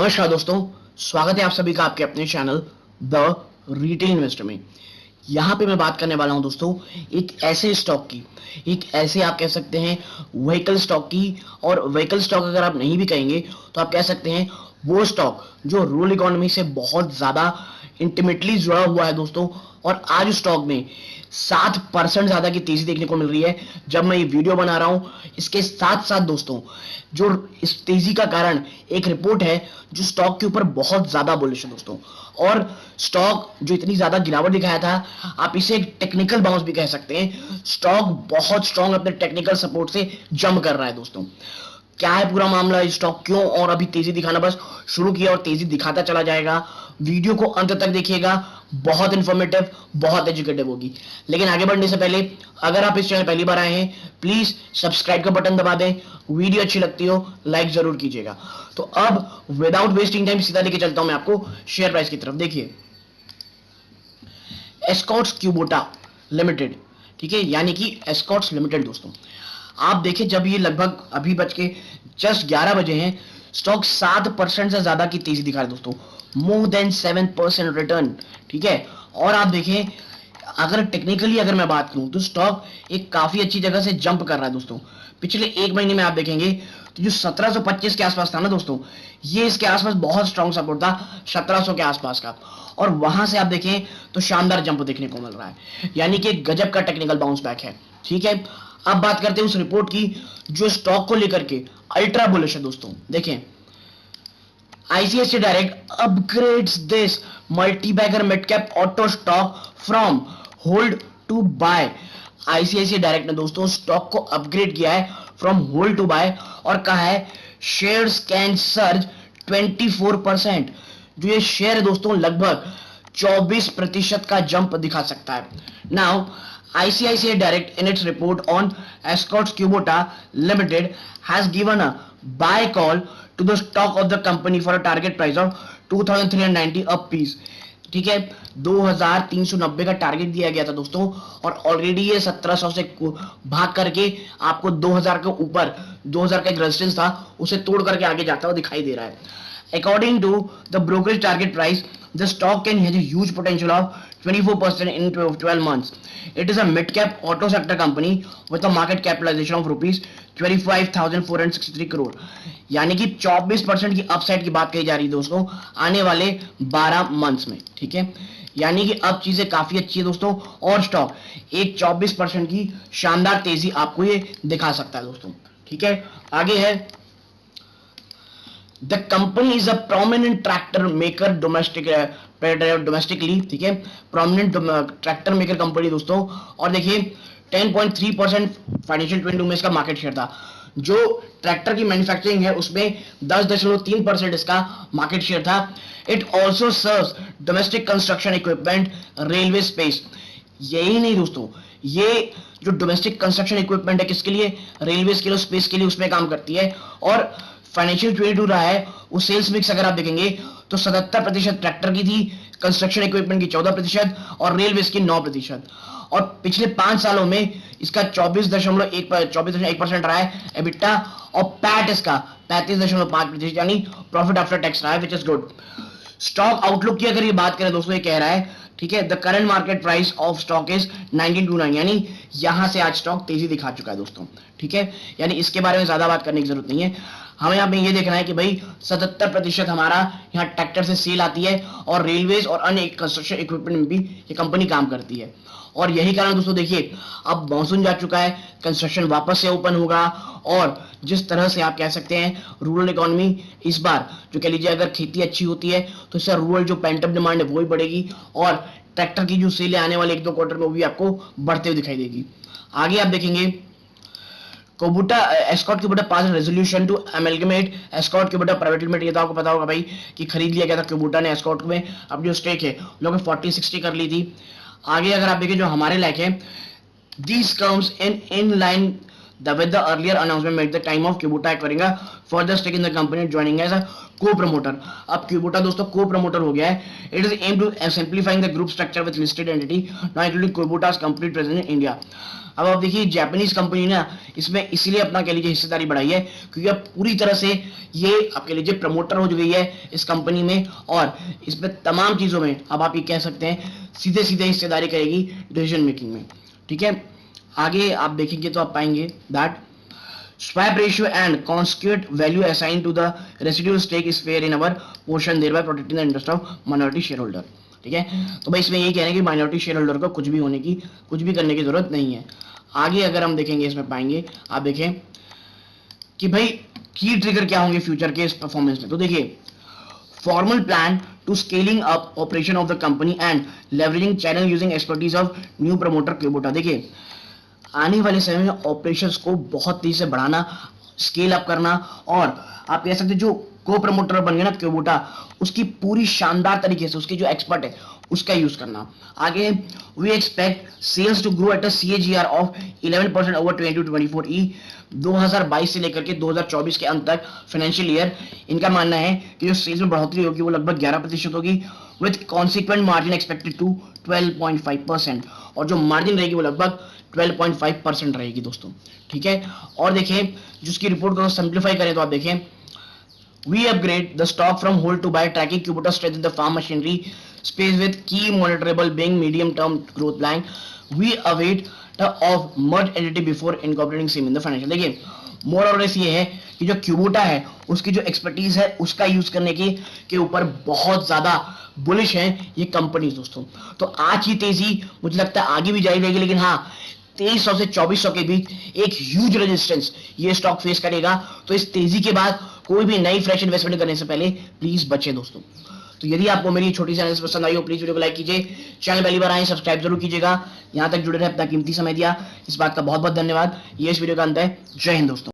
नमस्कार दोस्तों, स्वागत है आप सभी का आपके अपने चैनल द रिटेल इन्वेस्टर में। यहाँ पे मैं बात करने वाला हूँ दोस्तों एक ऐसे स्टॉक की, एक ऐसे आप कह सकते हैं व्हीकल स्टॉक की। और व्हीकल स्टॉक अगर आप नहीं भी कहेंगे तो आप कह सकते हैं वो स्टॉक जो रूरल इकोनॉमी से बहुत ज्यादा इंटीमेटली जुड़ा हुआ है दोस्तों। और आज स्टॉक में 7% ज्यादा की तेजी देखने को मिल रही है जब मैं ये वीडियो बना रहा हूं। इसके साथ साथ दोस्तों जो इस तेजी का कारण एक रिपोर्ट है जो स्टॉक के ऊपर बहुत ज्यादा बुलिश है दोस्तों। और स्टॉक जो इतनी ज्यादा गिरावट दिखाया था, आप इसे एक टेक्निकल बाउंस भी कह सकते हैं। स्टॉक बहुत स्ट्रॉन्ग अपने टेक्निकल सपोर्ट से जंप कर रहा है दोस्तों। क्या है पूरा मामला, स्टॉक क्यों और अभी तेजी दिखाना बस शुरू किया और तेजी दिखाता चला जाएगा। वीडियो को अंत तक देखिएगा, बहुत इंफॉर्मेटिव, बहुत एजुकेटिव होगी। लेकिन आगे बढ़ने से पहले अगर आप इस चैनल पहली बार आए हैं प्लीज सब्सक्राइब का बटन दबा दें। वीडियो अच्छी लगती हो लाइक जरूर कीजिएगा। तो अब विदाउट वेस्टिंग टाइम सीधा लेके चलता हूं मैं आपको शेयर प्राइस की तरफ। देखिए एस्कॉर्ट्स क्यूबोटा लिमिटेड, ठीक है, यानी कि एस्कॉर्ट्स लिमिटेड दोस्तों। आप देखिए जब ये लगभग अभी बज के जस्ट 11 बजे हैं, स्टॉक 7% से ज्यादा की तेजी दिखा रहा है दोस्तों, मोर देन 7% रिटर्न, ठीक है। और आप देखें अगर टेक्निकली अगर मैं बात करूं तो स्टॉक एक काफी अच्छी जगह से जंप कर रहा है दोस्तों। पिछले एक महीने में आप देखेंगे तो जो 1725 के आसपास था ना दोस्तों, ये इसके आसपास बहुत स्ट्रॉन्ग सपोर्ट था 1700 के आसपास का। और वहां से आप देखें तो शानदार जंप देखने को मिल रहा है, यानी कि गजब का टेक्निकल बाउंस बैक है, ठीक है। अब बात करते हैं उस रिपोर्ट की जो स्टॉक को लेकर के अल्ट्रा बुलिश है दोस्तों। देखें ICICI Direct upgrades this multi-bagger mid-cap auto stock from hold to buy। ICICI Direct ने दोस्तों स्टॉक को अपग्रेड किया है फ्रॉम होल्ड टू बाय और कहा है शेयर्स कैन सर्ज 24%। जो ये शेयर है दोस्तों लगभग 24% का जंप दिखा सकता है। Now ICICI Direct in its report on Escorts Kubota Limited has given a buy call to the stock of the company for a target price of 2390 a piece, ठीक है। 2390 का टारगेट दिया गया था दोस्तों और ऑलरेडी ये 1700 से भाग करके आपको 2000 के ऊपर 2000 का एक रेजिस्टेंस था उसे तोड़ करके आगे जाता हुआ दिखाई दे रहा है। According to the brokerage target price, the stock can have a huge potential of 24% in 12 months. It is a mid-cap auto sector company with a market capitalization of rupees 25,463 crore। यानी कि 24% की अपसाइड की बात कही जा रही है दोस्तों आने वाले 12 मंथ्स में, ठीक है। यानी कि अब चीजें काफी अच्छी है दोस्तों और स्टॉक एक 24% की शानदार तेजी आपको ये दिखा सकता है दोस्तों, ठीक है। आगे है The company is a prominent tractor maker domestically, ठीक है, prominent ट्रैक्टर मेकर कंपनी दोस्तों। और देखिए 10.3% फाइनेंशियल 22 में इसका मार्केट शेयर था। जो ट्रैक्टर की मैन्युफैक्चरिंग है उसमें 10.3% इसका मार्केट शेयर था। It also serves domestic construction equipment, railway space. यही नहीं दोस्तों, ये जो डोमेस्टिक कंस्ट्रक्शन इक्विपमेंट है किसके लिए, रेलवे के लिए, स्पेस के लिए, उसमें काम करती है। और फाइनेंशियल 22 रहा है वो सेल्स मिक्स अगर आप देखेंगे तो 77% ट्रैक्टर की थी, कंस्ट्रक्शन इक्विपमेंट की 14% और रेलवे की 9%। और पिछले 5 सालों में इसका 24.1% रहा है एबिटा और पैट इसका 35.5%, यानी प्रॉफिट आफ्टर टैक्स रहा है, which is good. Stock outlook की अगर ये बात करें दोस्तों, ये कह रहा है, ठीक है, the current market price of stock is 1929, यानी यहां से आज स्टॉक तेजी दिखा चुका है दोस्तों, ठीक है। यानी इसके बारे में ज्यादा बात करने की जरूरत नहीं है। हमें यहाँ पे ये देखना है कि भाई 77% हमारा यहाँ ट्रैक्टर से सेल आती है और रेलवेज और अन्य कंस्ट्रक्शन इक्विपमेंट में भी ये कंपनी काम करती है। और यही कारण दोस्तों देखिए अब मॉनसून जा चुका है, कंस्ट्रक्शन वापस से ओपन होगा और जिस तरह से आप कह सकते हैं रूरल इकोनॉमी इस बार जो कह लीजिए अगर खेती अच्छी होती है तो इससे रूरल जो पेंटअप डिमांड है वो भी बढ़ेगी और ट्रैक्टर की जो सेल आने वाले 1-2 क्वार्टर में वो भी आपको बढ़ते हुए दिखाई देगी। आगे आप देखेंगे Kubota Escort Kubota pass resolution to amalgamate Escort Kubota private limited. ये तो आपको पता होगा भाई कि खरीद लिया गया था क्यूबोटा ने एस्कॉर्ट में, अब जो स्टेक है लोगों ने 40-60 कर ली थी। आगे अगर आप देखें जो हमारे लायक है, this comes in line with the earlier announcement made the time of Kubota acquiring a further stake in the company joining as a co promoter. अब क्यूबोटा दोस्तों को प्रमोटर हो गया है। It is aim to simplifying the group structure with listed entity now including Kubota's complete presence in India. अब आप देखिए Japanese company ने इसमें इसीलिए अपना कह लीजिए हिस्सेदारी बढ़ाई है क्योंकि अब पूरी तरह से ये आप कह लीजिए प्रमोटर हो गई है इस कंपनी में, और इसमें तमाम चीजों में अब आप ये कह सकते हैं सीधे सीधे हिस्सेदारी करेगी डिसीजन मेकिंग में। ठीक है, आगे आप देखेंगे तो आप पाएंगे that swap ratio and consequent value assigned to the residual stake is fair in our portion, thereby protecting the interest of minority shareholder। ठीक है, तो भाई इसमें यही कह रहे हैं कि माइनॉरिटी शेयर होल्डर को कुछ भी करने की जरूरत नहीं है। आगे अगर हम देखेंगे इसमें पाएंगे, आप देखें कि भाई की ट्रिगर क्या होंगे फ्यूचर के इस परफॉर्मेंस में। तो देखिए formal plan to scaling up operation of the company and leveraging channel using expertise of new promoter Kubota. देखिए आने वाले समय में ऑपरेशंस को बहुत तेजी से बढ़ाना, स्केल अप करना, और आप कह सकते जो को प्रमोटर बन गया ना क्यूबोटा, उसकी पूरी शानदार तरीके से उसके जो एक्सपर्ट है उसका यूज करना। आगे we expect sales to grow at a CAGR of 11% over 2024 2022 से लेकर के 2024 के अंत तक फाइनेंशियल ईयर। इनका मानना है कि जो सेल्स में बढ़ोतरी होगी वो लगभग 11% होगी with consequent margin expected to 12.5%, और जो मार्जिन रहेगी वो लगभग 12.5% रहेगी दोस्तों। ठीक है, और देखें जिसकी रिपोर्ट को सिंप्लीफाई करें तो आप देखें we upgrade the stock from hold to buy, tracking Kubota strength in the farm machinery space with key monitorable being medium term growth plan. We await the of merged entity before incorporating same in the financial। देखिए मोर और less ये है कि जो Kubota है उसकी जो expertise है उसका यूज करने के ऊपर बहुत ज्यादा बुलिश है ये कंपनी दोस्तों। तो आज की तेजी मुझे लगता है आगे भी जारी रहेगी, लेकिन हाँ 2300 से 2400 के बीच एक ह्यूज रेजिस्टेंस ये स्टॉक फेस करेगा। तो इस तेजी के बाद कोई भी नई फ्रेश इन्वेस्टमेंट करने से पहले प्लीज बचें दोस्तों। तो यदि आपको मेरी छोटी सी एनालिसिस पसंद आई हो प्लीज वीडियो को लाइक कीजिए, चैनल पहली बार आए सब्सक्राइब जरूर कीजिएगा। यहां तक जुड़े रहे, अपना कीमती समय दिया इस बात का बहुत बहुत धन्यवाद। ये इस वीडियो का अंत है। जय हिंद दोस्तों।